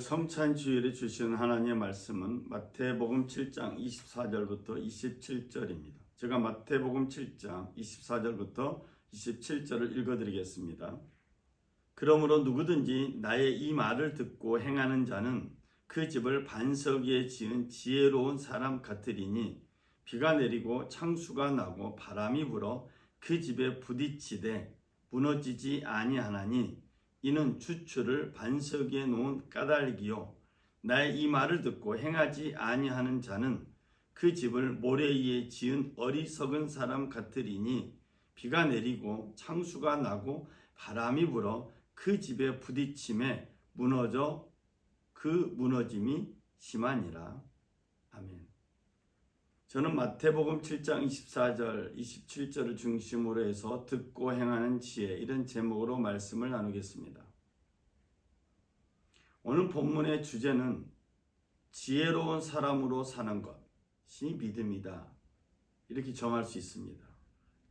오늘 성찬 주일에 주시는 하나님의 말씀은 마태복음 7장 24절부터 27절입니다. 제가 마태복음 7장 24절부터 27절을 읽어드리겠습니다. 그러므로 누구든지 나의 이 말을 듣고 행하는 자는 그 집을 반석 위에 지은 지혜로운 사람 같으리니 비가 내리고 창수가 나고 바람이 불어 그 집에 부딪히되 무너지지 아니하나니 이는 주추를 반석 위에 놓은 까닭이요 나의 이 말을 듣고 행하지 아니하는 자는 그 집을 모래 위에 지은 어리석은 사람 같으리니 비가 내리고 창수가 나고 바람이 불어 그 집에 부딪힘에 무너져 그 무너짐이 심하니라. 아멘. 저는 마태복음 7장 24절, 27절을 중심으로 해서 듣고 행하는 지혜, 이런 제목으로 말씀을 나누겠습니다. 오늘 본문의 주제는 지혜로운 사람으로 사는 것이 믿음이다, 이렇게 정할 수 있습니다.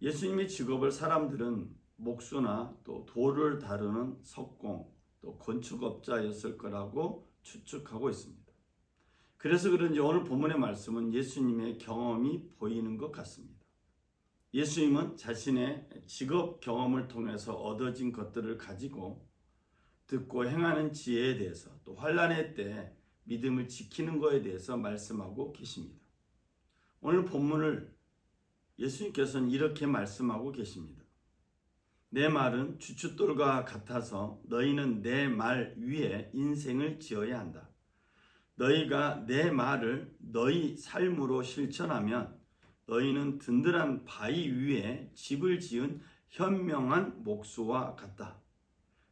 예수님의 직업을 사람들은 목수나 또 돌을 다루는 석공, 또 건축업자였을 거라고 추측하고 있습니다. 그래서 그런지 오늘 본문의 말씀은 예수님의 경험이 보이는 것 같습니다. 예수님은 자신의 직업 경험을 통해서 얻어진 것들을 가지고 듣고 행하는 지혜에 대해서, 또 환난의 때 믿음을 지키는 것에 대해서 말씀하고 계십니다. 오늘 본문을 예수님께서는 이렇게 말씀하고 계십니다. 내 말은 주춧돌과 같아서 너희는 내 말 위에 인생을 지어야 한다. 너희가 내 말을 너희 삶으로 실천하면 너희는 든든한 바위 위에 집을 지은 현명한 목수와 같다.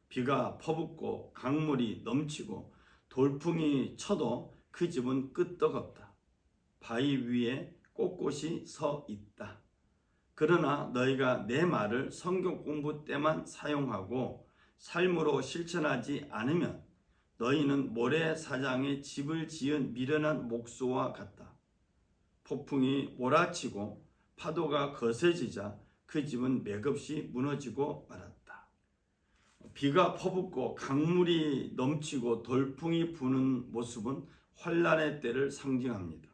비가 퍼붓고 강물이 넘치고 돌풍이 쳐도 그 집은 끄떡없다. 바위 위에 꼿꼿이 서 있다. 그러나 너희가 내 말을 성경 공부 때만 사용하고 삶으로 실천하지 않으면 너희는 모래사장에 집을 지은 미련한 목수와 같다. 폭풍이 몰아치고 파도가 거세지자 그 집은 맥없이 무너지고 말았다. 비가 퍼붓고 강물이 넘치고 돌풍이 부는 모습은 환난의 때를 상징합니다.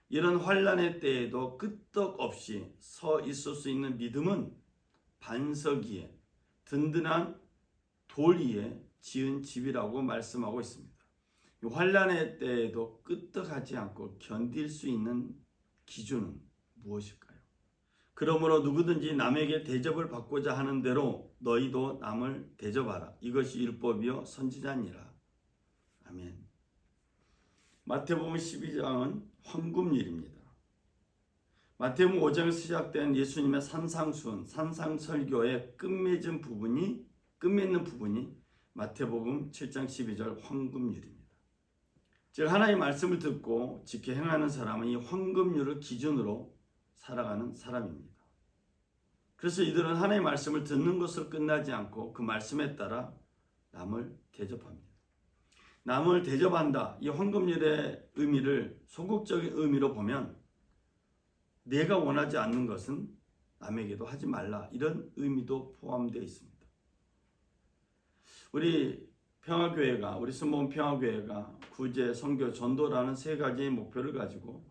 이런 환난의 때에도 끄떡없이 서 있을 수 있는 믿음은 반석 위에, 든든한 돌 위에 지은 집이라고 말씀하고 있습니다. 환난의 때에도 끄떡하지 않고 견딜 수 있는 기준은 무엇일까요? 그러므로 누구든지 남에게 대접을 받고자 하는 대로 너희도 남을 대접하라. 이것이 율법이요 선지자니라. 아멘. 마태복음 12장은 황금률입니다. 마태복음 5장에서 시작된 예수님의 산상수훈, 산상설교의 끝맺는 부분이 마태복음 7장 12절 황금률입니다. 즉 하나님의 말씀을 듣고 지켜 행하는 사람은 이 황금률을 기준으로 살아가는 사람입니다. 그래서 이들은 하나님의 말씀을 듣는 것으로 끝나지 않고 그 말씀에 따라 남을 대접합니다. 남을 대접한다, 이 황금률의 의미를 소극적인 의미로 보면 내가 원하지 않는 것은 남에게도 하지 말라, 이런 의미도 포함되어 있습니다. 우리 순복음 평화교회가 구제, 선교, 전도라는 세 가지의 목표를 가지고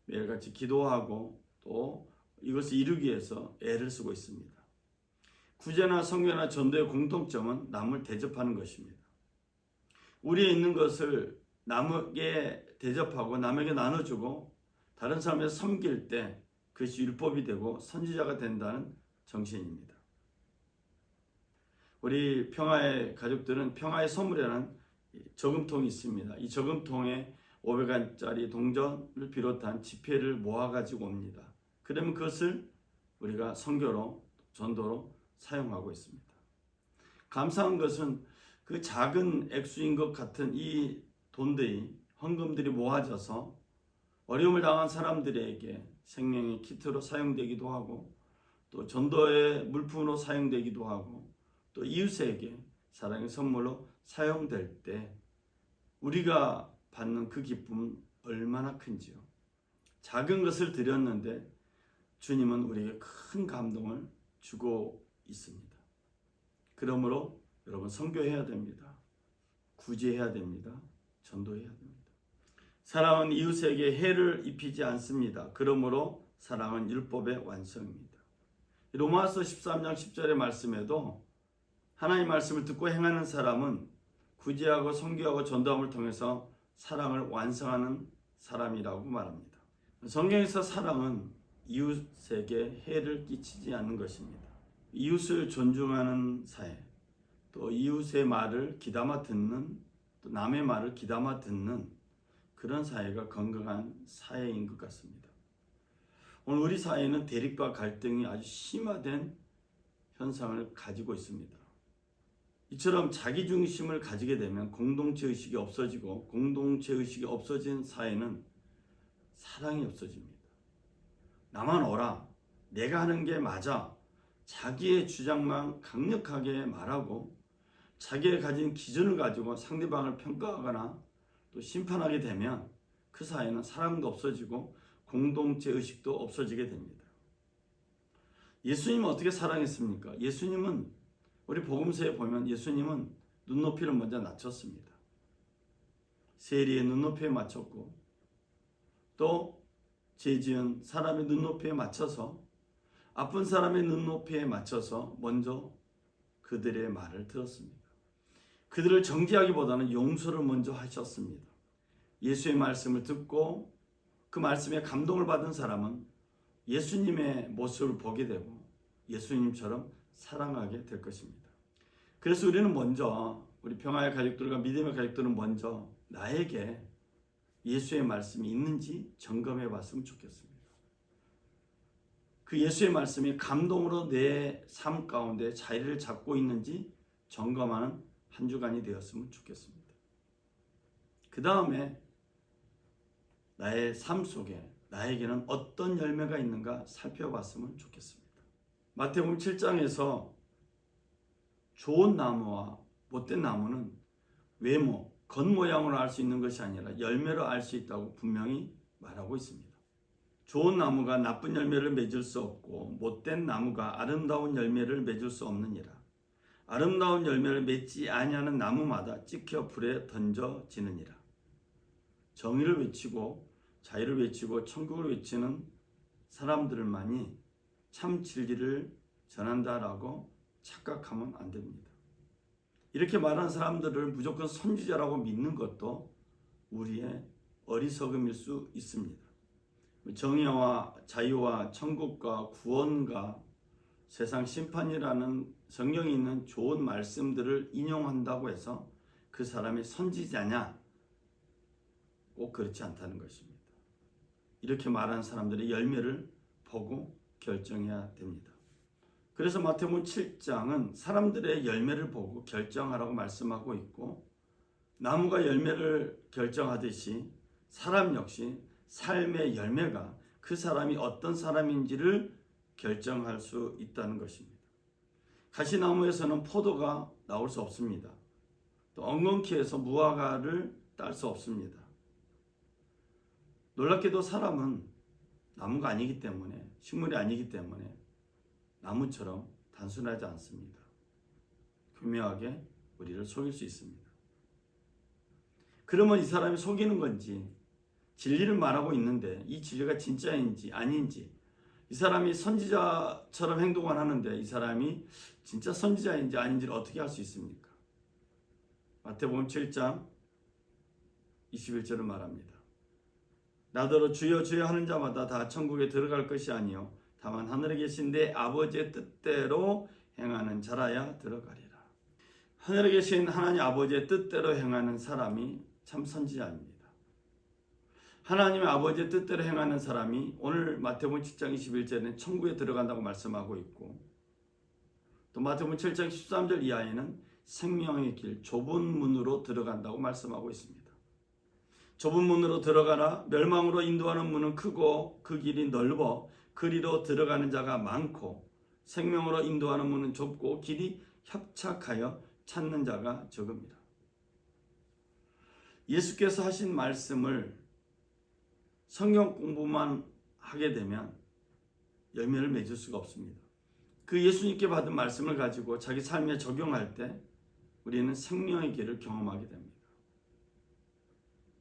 매일같이 기도하고 또 이것을 이루기 위해서 애를 쓰고 있습니다. 구제나 선교나 전도의 공통점은 남을 대접하는 것입니다. 우리에 있는 것을 남에게 대접하고 남에게 나눠주고 다른 사람을 섬길 때 그것이 율법이 되고 선지자가 된다는 정신입니다. 우리 평화의 가족들은 평화의 선물이라는 저금통이 있습니다. 이 저금통에 500원짜리 동전을 비롯한 지폐를 모아가지고 옵니다. 그러면 그것을 우리가 선교로, 전도로 사용하고 있습니다. 감사한 것은 그 작은 액수인 것 같은 이 돈들이, 헌금들이 모아져서 어려움을 당한 사람들에게 생명의 키트로 사용되기도 하고, 또 전도의 물품으로 사용되기도 하고, 또 이웃에게 사랑의 선물로 사용될 때 우리가 받는 그 기쁨은 얼마나 큰지요. 작은 것을 드렸는데 주님은 우리에게 큰 감동을 주고 있습니다. 그러므로 여러분 선교해야 됩니다. 구제해야 됩니다. 전도해야 됩니다. 사랑은 이웃에게 해를 입히지 않습니다. 그러므로 사랑은 율법의 완성입니다. 로마서 13장 10절의 말씀에도 하나님의 말씀을 듣고 행하는 사람은 구제하고 선교하고 전도함을 통해서 사랑을 완성하는 사람이라고 말합니다. 성경에서 사랑은 이웃에게 해를 끼치지 않는 것입니다. 이웃을 존중하는 사회, 또 이웃의 말을 귀담아 듣는, 또 남의 말을 귀담아 듣는 그런 사회가 건강한 사회인 것 같습니다. 오늘 우리 사회는 대립과 갈등이 아주 심화된 현상을 가지고 있습니다. 이처럼 자기중심을 가지게 되면 공동체의식이 없어지고, 공동체의식이 없어진 사회는 사랑이 없어집니다. 나만 옳아, 내가 하는 게 맞아, 자기의 주장만 강력하게 말하고 자기의 가진 기준을 가지고 상대방을 평가하거나 또 심판하게 되면 그 사회는 사랑도 없어지고 공동체의식도 없어지게 됩니다. 예수님은 어떻게 사랑했습니까? 예수님은 우리 복음서에 보면 예수님은 눈높이를 먼저 낮췄습니다. 세리의 눈높이에 맞췄고, 또 죄지은 사람의 눈높이에 맞춰서, 아픈 사람의 눈높이에 맞춰서 먼저 그들의 말을 들었습니다. 그들을 정죄하기보다는 용서를 먼저 하셨습니다. 예수의 말씀을 듣고 그 말씀에 감동을 받은 사람은 예수님의 모습을 보게 되고 예수님처럼 사랑하게 될 것입니다. 그래서 우리는 먼저, 우리 평화의 가족들과 믿음의 가족들은 먼저 나에게 예수의 말씀이 있는지 점검해 봤으면 좋겠습니다. 그 예수의 말씀이 감동으로 내 삶 가운데 자리를 잡고 있는지 점검하는 한 주간이 되었으면 좋겠습니다. 그 다음에 나의 삶 속에 나에게는 어떤 열매가 있는가 살펴봤으면 좋겠습니다. 마태복음 7장에서 좋은 나무와 못된 나무는 외모, 겉모양으로 알 수 있는 것이 아니라 열매로 알 수 있다고 분명히 말하고 있습니다. 좋은 나무가 나쁜 열매를 맺을 수 없고 못된 나무가 아름다운 열매를 맺을 수 없느니라. 아름다운 열매를 맺지 아니하는 나무마다 찍혀 불에 던져지느니라. 정의를 외치고 자유를 외치고 천국을 외치는 사람들만이 참 진리를 전한다라고 착각하면 안 됩니다. 이렇게 말하는 사람들을 무조건 선지자라고 믿는 것도 우리의 어리석음일 수 있습니다. 정의와 자유와 천국과 구원과 세상 심판이라는 성경에 있는 좋은 말씀들을 인용한다고 해서 그 사람이 선지자냐? 꼭 그렇지 않다는 것입니다. 이렇게 말하는 사람들의 열매를 보고 결정해야 됩니다. 그래서 마태복음 7장은 사람들의 열매를 보고 결정하라고 말씀하고 있고, 나무가 열매를 결정하듯이 사람 역시 삶의 열매가 그 사람이 어떤 사람인지를 결정할 수 있다는 것입니다. 가시나무에서는 포도가 나올 수 없습니다. 또 엉겅퀴에서 무화과를 딸 수 없습니다. 놀랍게도 사람은 나무가 아니기 때문에, 식물이 아니기 때문에 나무처럼 단순하지 않습니다. 교묘하게 우리를 속일 수 있습니다. 그러면 이 사람이 속이는 건지, 진리를 말하고 있는데 이 진리가 진짜인지 아닌지, 이 사람이 선지자처럼 행동을 하는데 이 사람이 진짜 선지자인지 아닌지를 어떻게 알 수 있습니까? 마태복음 7장 21절을 말합니다. 나더러 주여 주여 하는 자마다 다 천국에 들어갈 것이 아니요 다만 하늘에 계신 내 아버지의 뜻대로 행하는 자라야 들어가리라. 하늘에 계신 하나님 아버지의 뜻대로 행하는 사람이 참 선지자입니다. 하나님의 아버지의 뜻대로 행하는 사람이 오늘 마태복음 7장 21절에는 천국에 들어간다고 말씀하고 있고, 또 마태복음 7장 13절 이하에는 생명의 길, 좁은 문으로 들어간다고 말씀하고 있습니다. 좁은 문으로 들어가라. 멸망으로 인도하는 문은 크고 그 길이 넓어 그리로 들어가는 자가 많고, 생명으로 인도하는 문은 좁고 길이 협착하여 찾는 자가 적습니다. 예수께서 하신 말씀을 성경 공부만 하게 되면 열매를 맺을 수가 없습니다. 그 예수님께 받은 말씀을 가지고 자기 삶에 적용할 때 우리는 생명의 길을 경험하게 됩니다.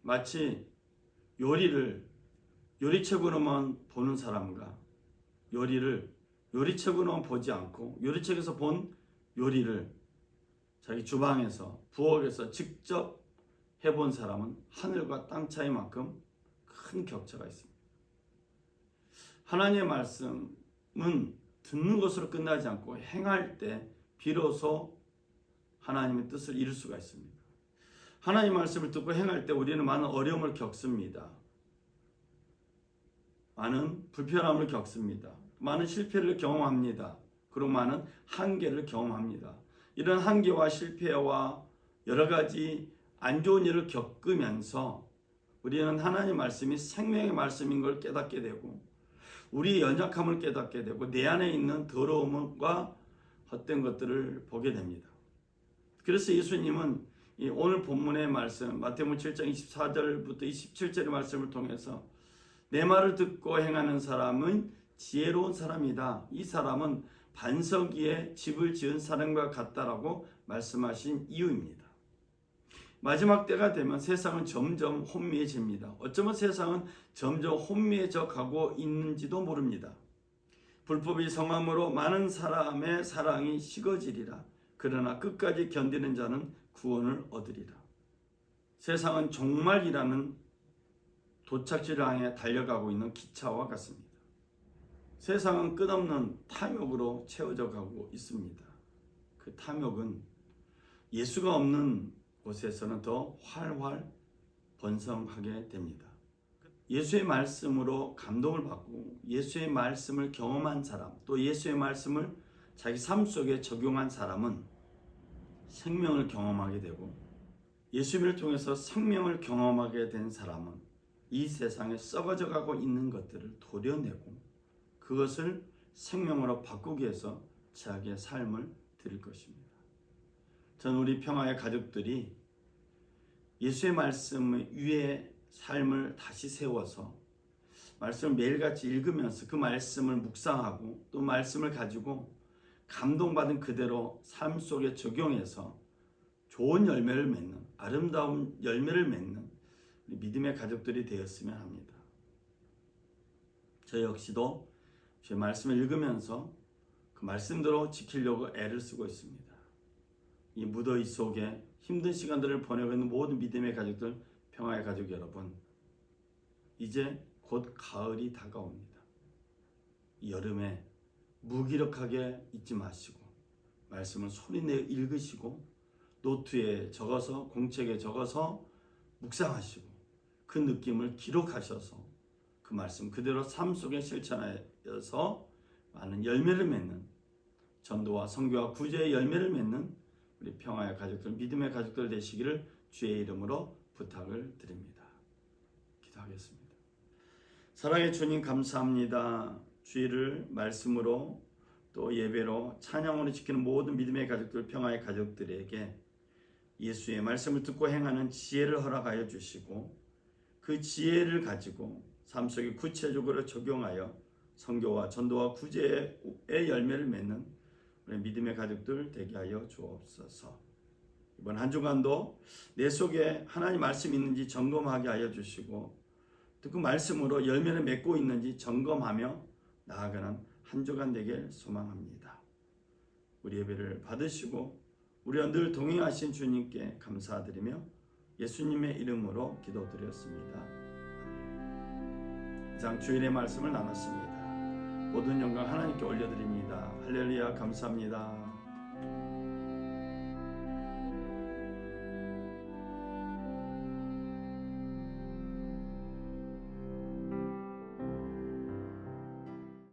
마치 요리책으로만 보는 사람과 요리책으로만 보지 않고 요리책에서 본 요리를 자기 주방에서 부엌에서 직접 해본 사람은 하늘과 땅 차이만큼 큰 격차가 있습니다. 하나님의 말씀은 듣는 것으로 끝나지 않고 행할 때 비로소 하나님의 뜻을 이룰 수가 있습니다. 하나님의 말씀을 듣고 행할 때 우리는 많은 어려움을 겪습니다. 많은 불편함을 겪습니다. 많은 실패를 경험합니다. 그리고 많은 한계를 경험합니다. 이런 한계와 실패와 여러 가지 안 좋은 일을 겪으면서 우리는 하나님의 말씀이 생명의 말씀인 걸 깨닫게 되고 우리의 연약함을 깨닫게 되고 내 안에 있는 더러움과 헛된 것들을 보게 됩니다. 그래서 예수님은 오늘 본문의 말씀 마태복음 7장 24절부터 27절의 말씀을 통해서 내 말을 듣고 행하는 사람은 지혜로운 사람이다. 이 사람은 반석 위에 집을 지은 사람과 같다라고 말씀하신 이유입니다. 마지막 때가 되면 세상은 점점 혼미해집니다. 어쩌면 세상은 점점 혼미해져 가고 있는지도 모릅니다. 불법이 성함으로 많은 사람의 사랑이 식어지리라. 그러나 끝까지 견디는 자는 구원을 얻으리라. 세상은 종말이라는 도착지를 향해 달려가고 있는 기차와 같습니다. 세상은 끝없는 탐욕으로 채워져 가고 있습니다. 그 탐욕은 예수가 없는 곳에서는 더 활활 번성하게 됩니다. 예수의 말씀으로 감동을 받고 예수의 말씀을 경험한 사람, 또 예수의 말씀을 자기 삶 속에 적용한 사람은 생명을 경험하게 되고 예수님을 통해서 생명을 경험하게 된 사람은 이 세상에 썩어져 가고 있는 것들을 도려내고 그것을 생명으로 바꾸기 위해서 자기의 삶을 드릴 것입니다. 저는 우리 평화의 가족들이 예수의 말씀 위에 삶을 다시 세워서 말씀을 매일같이 읽으면서 그 말씀을 묵상하고 또 말씀을 가지고 감동받은 그대로 삶 속에 적용해서 좋은 열매를 맺는 아름다운 열매를 맺는 우리 믿음의 가족들이 되었으면 합니다. 저 역시도 제 말씀을 읽으면서 그 말씀대로 지키려고 애를 쓰고 있습니다. 이 무더위 속에 힘든 시간들을 보내고 있는 모든 믿음의 가족들, 평화의 가족 여러분, 이제 곧 가을이 다가옵니다. 이 여름에 무기력하게 있지 마시고 말씀을 소리내어 읽으시고 노트에 적어서 공책에 적어서 묵상하시고 그 느낌을 기록하셔서 그 말씀 그대로 삶 속에 실천하여서 많은 열매를 맺는 전도와 선교와 구제의 열매를 맺는 우리 평화의 가족들, 믿음의 가족들 되시기를 주의 이름으로 부탁을 드립니다. 기도하겠습니다. 사랑의 주님 감사합니다. 주의를 말씀으로 또 예배로 찬양으로 지키는 모든 믿음의 가족들, 평화의 가족들에게 예수의 말씀을 듣고 행하는 지혜를 허락하여 주시고 그 지혜를 가지고 삶 속에 구체적으로 적용하여 선교와 전도와 구제의 열매를 맺는 우리 믿음의 가족들 되게 하여 주옵소서. 이번 한 주간도 내 속에 하나님 말씀이 있는지 점검하게 하여 주시고 또 그 말씀으로 열매를 맺고 있는지 점검하며 나아가는 한 주간 되길 소망합니다. 우리 예배를 받으시고 우리와 늘 동행하신 주님께 감사드리며 예수님의 이름으로 기도드렸습니다. 아멘. 이상 주일의 말씀을 나눴습니다. 모든 영광 하나님께 올려드립니다. 할렐루야 감사합니다.